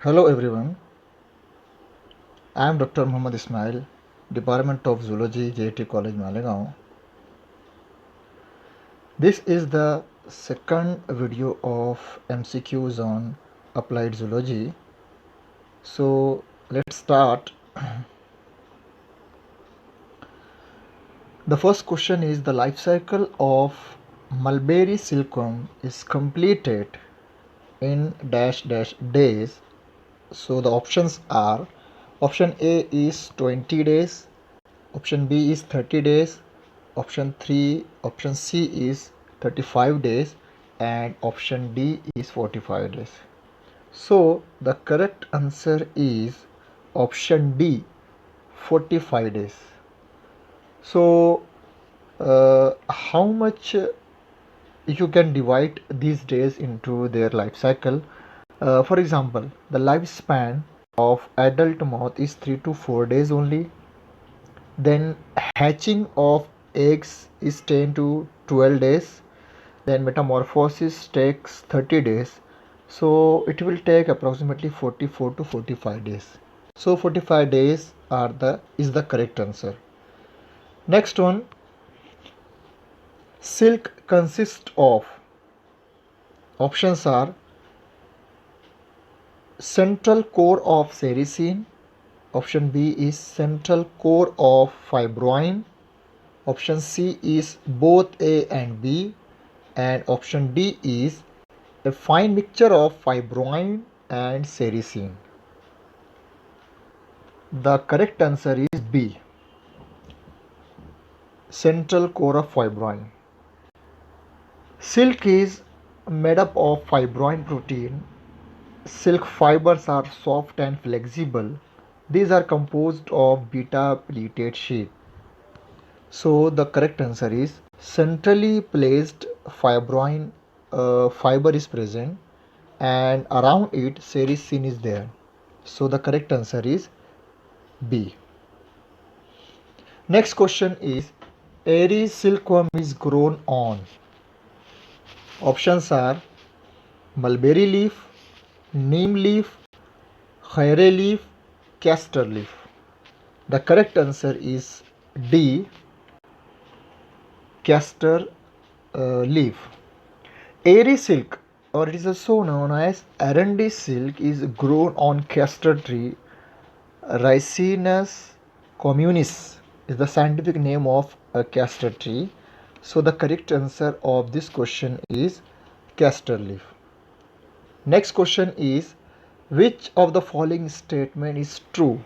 Hello everyone, I am Dr. Muhammad Ismail, Department of Zoology, JT College, Malegaon. This is the second video of MCQs on applied zoology. So let's start. The first question is the life cycle of mulberry silkworm is completed in dash dash days. So the options are option A is 20 days, option B is 30 days, option C is 35 days, and option D is 45 days. So the correct answer is option D, 45 days. So how much you can divide these days into their life cycle? For example, the lifespan of adult moth is 3 to 4 days only. Then hatching of eggs is 10 to 12 days. Then metamorphosis takes 30 days. So it will take approximately 44 to 45 days. So 45 days is the correct answer. Next one, silk consists of, options are central core of sericin, option B is central core of fibroin, option C is both A and B, and option D is a fine mixture of fibroin and sericin. The correct answer is B, central core of fibroin. Silk is made up of fibroin protein. Silk fibers are soft and flexible. These are composed of beta pelletate sheath. So the correct answer is centrally placed fibroin fiber is present and around it sericin is there. So the correct answer is B. Next question is Aries silkworm is grown on. Options are mulberry leaf, neem leaf, khaire leaf, castor leaf. The correct answer is D, castor leaf. Airy silk, or it is also known as Arundi silk, is grown on castor tree. Ricinus communis is the scientific name of a castor tree. So the correct answer of this question is castor leaf. Next question is which of the following statement is true?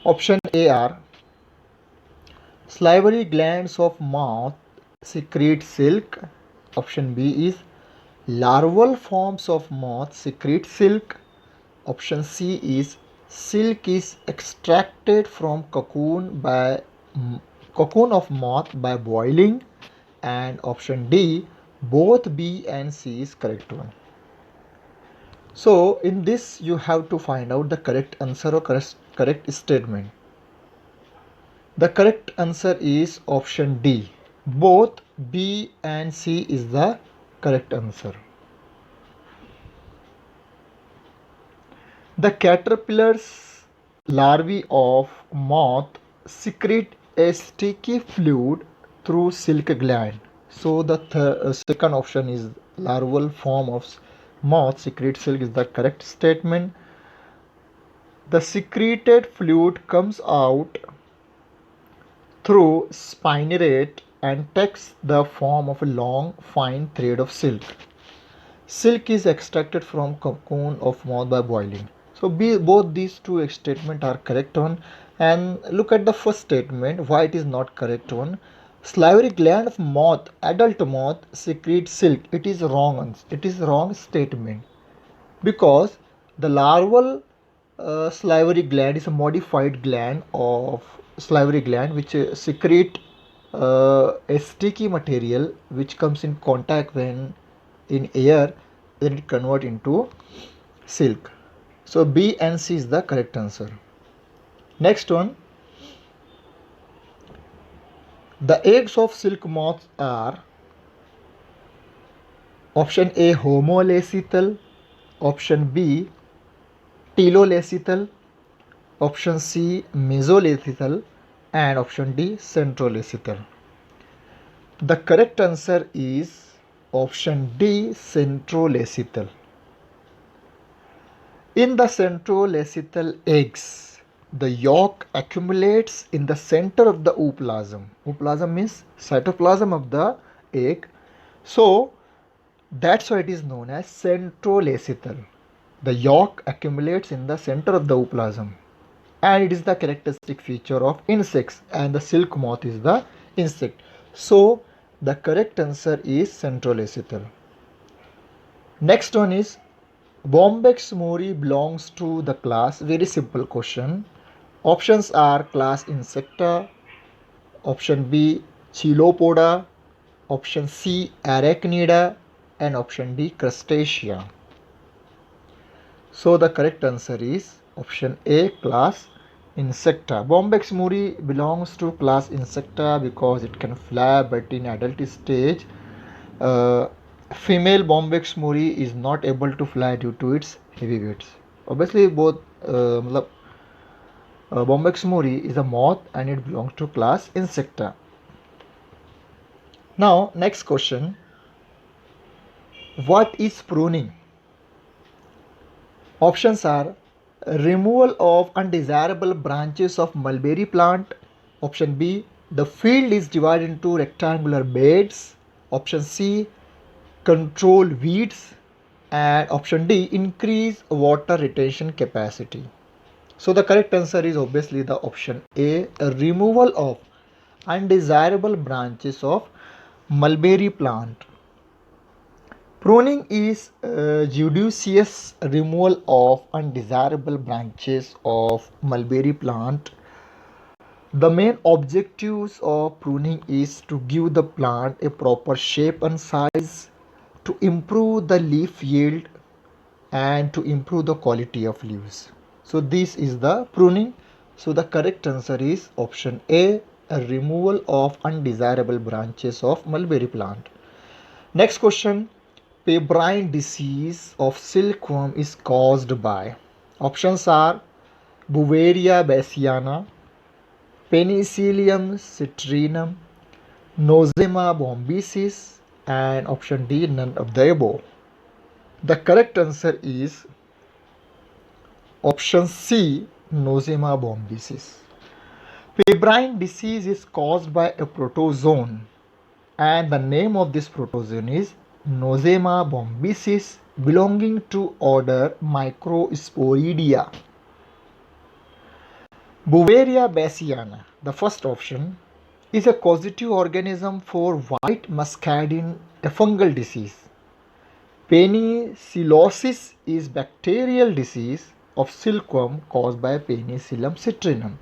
Option A are salivary glands of moth secrete silk. Option B is larval forms of moth secrete silk. Option C is silk is extracted from cocoon of moth by boiling, and option D, both B and C is correct one. So in this you have to find out the correct answer or correct statement. The correct answer is option D. Both B and C is the correct answer. The caterpillar's larvae of moth secrete a sticky fluid through silk gland. So the second option is larval form of moth secrete silk is the correct statement. The secreted fluid comes out through spinneret and takes the form of a long fine thread of silk. Silk is extracted from cocoon of moth by boiling. So both these two statements are correct one. And look at the first statement, why it is not correct one. Salivary gland of moth, adult moth secrete silk. It is wrong. It is wrong statement because the larval salivary gland is a modified gland of salivary gland which secrete a sticky material which comes in contact when in air, then it convert into silk. So B and C is the correct answer. Next one, the eggs of silk moths are option A homolacetial, option B telolecital, option C mesolecital, and option D centrolecital. The correct answer is option D centrolecital. In the centrolecital eggs, the yolk accumulates in the center of the ooplasm. Ooplasm means cytoplasm of the egg. So that's why it is known as centrolecital. The yolk accumulates in the center of the ooplasm, and it is the characteristic feature of insects, and the silk moth is the insect. So the correct answer is centrolecital. Next one is Bombyx mori belongs to the class. Very simple question. Options are class Insecta, option B Chilopoda, option C Arachnida, and option D Crustacea. So the correct answer is option A class Insecta. Bombyx mori belongs to class Insecta because it can fly, but in adult stage female Bombyx mori is not able to fly due to its heavy weights. Obviously both Bombyx mori is a moth and it belongs to class Insecta. Now next question, what is pruning? Options are removal of undesirable branches of mulberry plant, option B the field is divided into rectangular beds, option C control weeds, and option D increase water retention capacity. So the correct answer is obviously the option A, a removal of undesirable branches of mulberry plant. Pruning is judicious removal of undesirable branches of mulberry plant. The main objectives of pruning is to give the plant a proper shape and size, to improve the leaf yield, and to improve the quality of leaves. So this is the pruning. So the correct answer is option A, a removal of undesirable branches of mulberry plant. Next question, pebrine disease of silkworm is caused by. Options are Beauveria bassiana, Penicillium citrinum, Nosema bombycis, and option D none of the above. The correct answer is option C Nosema bombycis. Pebrine disease is caused by a protozoan, and the name of this protozoan is Nosema bombycis, belonging to order Microsporidia. Beauveria bassiana, the first option, is a causative organism for white muscardine, a fungal disease. Penicillosis is bacterial disease of silkworm caused by Penicillium citrinum.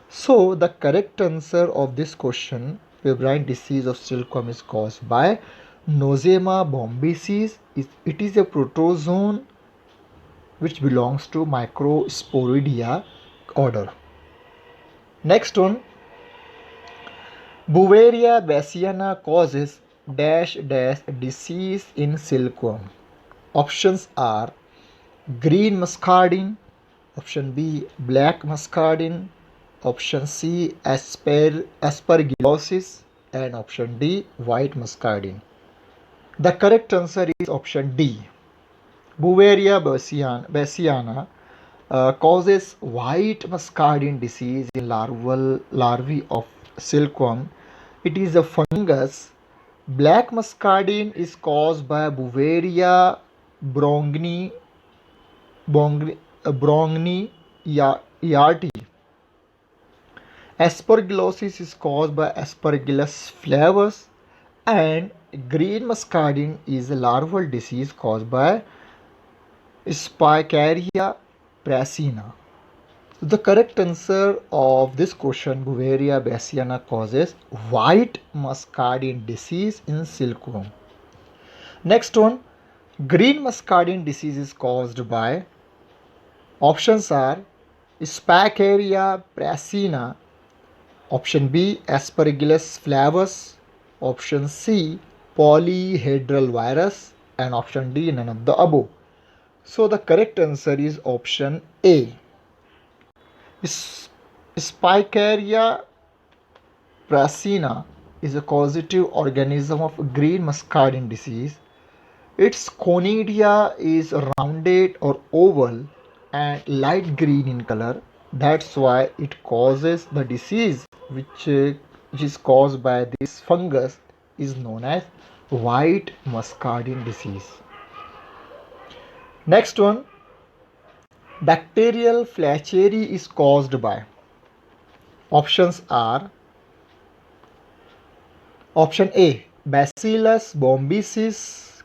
So the correct answer of this question, pebrine disease of silkworm, is caused by Nosema bombycis. It is a protozoan which belongs to Microsporidia order. Next one, Beauveria bassiana causes dash dash disease in silkworm. Options are green muscardine, option B black muscardine, option C aspergillosis, and option D white muscardine. The correct answer is option D. Beauveria bassiana causes white muscardine disease in larvae of silkworm. It is a fungus. Black muscardine is caused by Beauveria brongniarti. Aspergillosis is caused by Aspergillus flavus, and green muscardine is a larval disease caused by Spicaria prasina. The correct answer of this question, Beauveria bassiana causes white muscardine disease in silkworm. Next one, green muscardine disease is caused by. Options are Spicaria prasina, option B Aspergillus flavus, option C polyhedral virus, and option D none of the above. So the correct answer is option A. Spicaria prasina is a causative organism of green muscardine disease. Its conidia is rounded or oval and light green in color. That's why it causes the disease which is caused by this fungus is known as white muscardine disease. Next one, bacterial flagellation is caused by. Options are option A, Bacillus bombycis,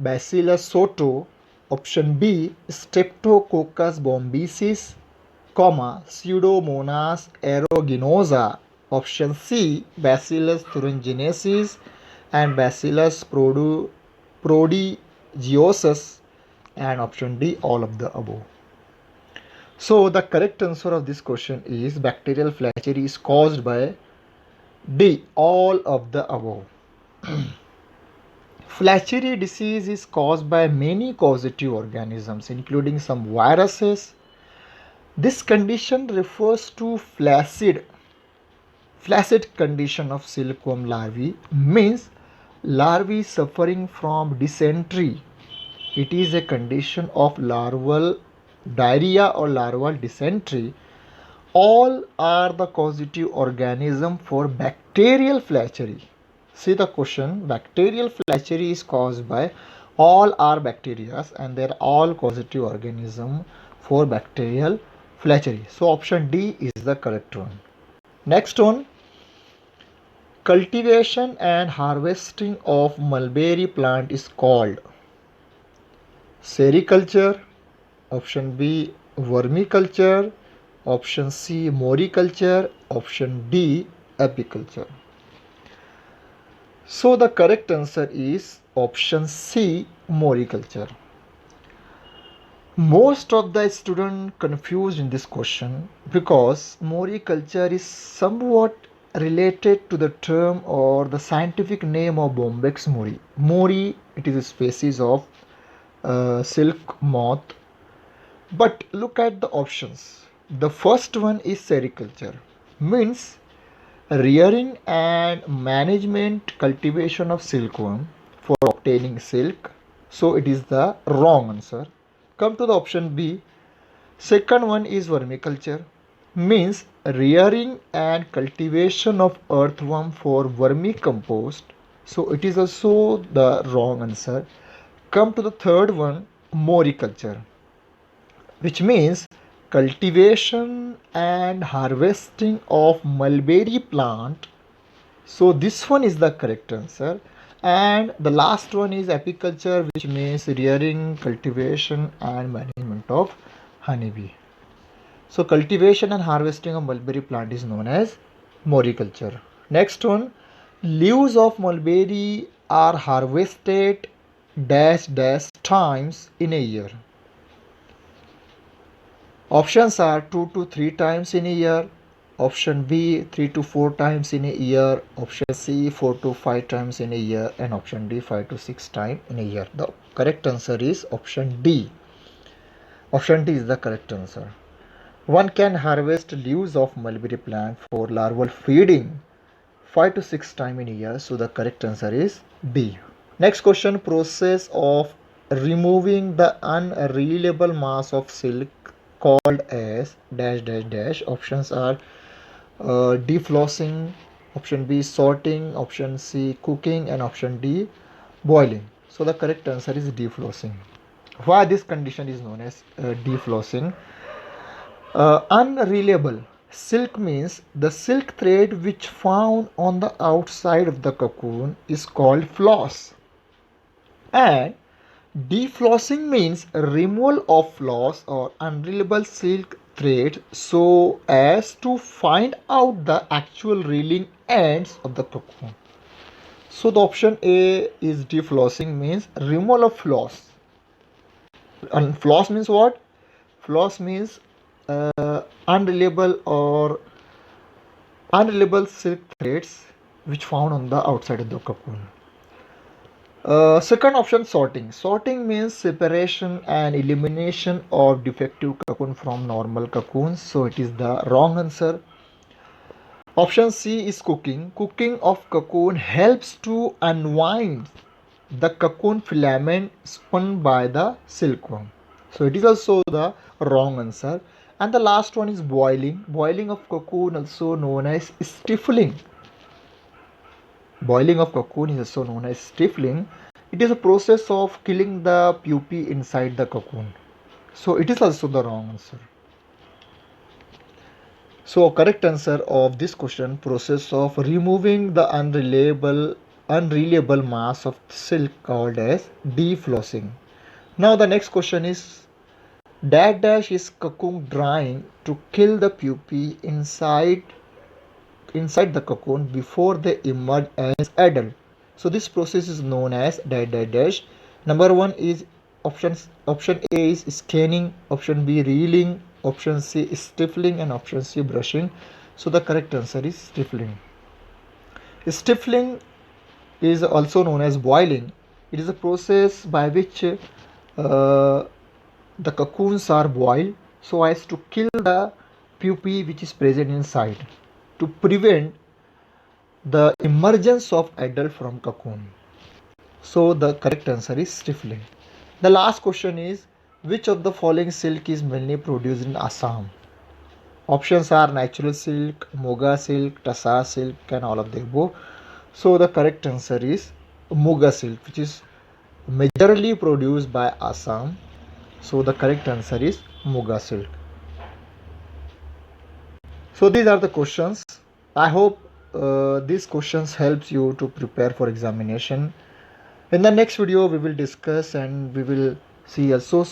Bacillus soto. Option B, Streptococcus bombycis, Pseudomonas aeruginosa. Option C, Bacillus thuringiensis and Bacillus prodigiosus. And option D, all of the above. So the correct answer of this question is bacterial flagellation is caused by D, all of the above. Flagellation disease is caused by many causative organisms, including some viruses. This condition refers to flaccid condition of silkworm larvae, means larvae suffering from dysentery. It is a condition of larval diarrhea or larval dysentery. All are the causative organism for bacterial flagellation. See the question, bacterial flagellation is caused by all are bacteria and they are all causative organism for bacterial flagellation. So option D is the correct one. Next one, cultivation and harvesting of mulberry plant is called sericulture. Option B, vermiculture. Option C, moriculture. Option D, apiculture. So the correct answer is option C, moriculture. Most of the students confused in this question because moriculture is somewhat related to the term or the scientific name of Bombyx mori. Mori, it is a species of silk moth. But look at the options. The first one is sericulture, means rearing and management cultivation of silkworm for obtaining silk. So it is the wrong answer. Come to the option B. Second one is vermiculture, means rearing and cultivation of earthworm for vermicompost. So it is also the wrong answer. Come to the third one, moriculture, which means cultivation and harvesting of mulberry plant. So this one is the correct answer. And the last one is apiculture, which means rearing, cultivation and management of honeybee. So cultivation and harvesting of mulberry plant is known as moriculture. Next one, leaves of mulberry are harvested dash dash times in a year. Options are 2 to 3 times in a year. Option B, 3 to 4 times in a year. Option C, 4 to 5 times in a year. And option D, 5 to 6 times in a year. The correct answer is option D. Option D is the correct answer. One can harvest leaves of mulberry plant for larval feeding 5 to 6 times in a year. So the correct answer is D. Next question, process of removing the unreliable mass of silk called as dash dash dash. Options are deflossing, option B sorting, option C cooking, and option D boiling. So the correct answer is deflossing. Why this condition is known as deflossing? Unreliable silk means the silk thread which found on the outside of the cocoon is called floss, and deflossing means removal of floss or unreliable silk thread so as to find out the actual reeling ends of the cocoon. So the option A is deflossing, means removal of floss. And floss means what? Floss means unreliable silk threads which found on the outside of the cocoon. Second option, sorting. Sorting means separation and elimination of defective cocoon from normal cocoons. So it is the wrong answer. Option C is cooking. Cooking of cocoon helps to unwind the cocoon filament spun by the silkworm. So it is also the wrong answer. And the last one is boiling. Boiling of cocoon, also known as stifling. Boiling of cocoon is also known as stifling. It is a process of killing the pupae inside the cocoon. So it is also the wrong answer. So correct answer of this question, process of removing the unreliable mass of silk called as deflossing. Now the next question is dash dash is cocoon drying to kill the pupae inside the cocoon before they emerge as adult. So this process is known as dash dash dash. Number one is option A is scanning, option B reeling, option C is stifling, and option C brushing. So the correct answer is stifling. Stifling is also known as boiling. It is a process by which the cocoons are boiled so as to kill the pupae which is present inside to prevent the emergence of adult from cocoon. So the correct answer is stifling. The last question is which of the following silk is mainly produced in Assam? Options are natural silk, Muga silk, Tassa silk, and all of the above. So the correct answer is Muga silk, which is majorly produced by Assam. So the correct answer is Muga silk. So these are the questions. I hope these questions helps you to prepare for examination. In the next video we will discuss and we will see also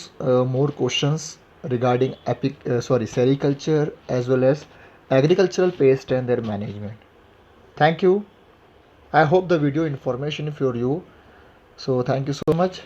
more questions regarding sericulture as well as agricultural pest and their management. Thank you. I hope the video information for you. So thank you so much.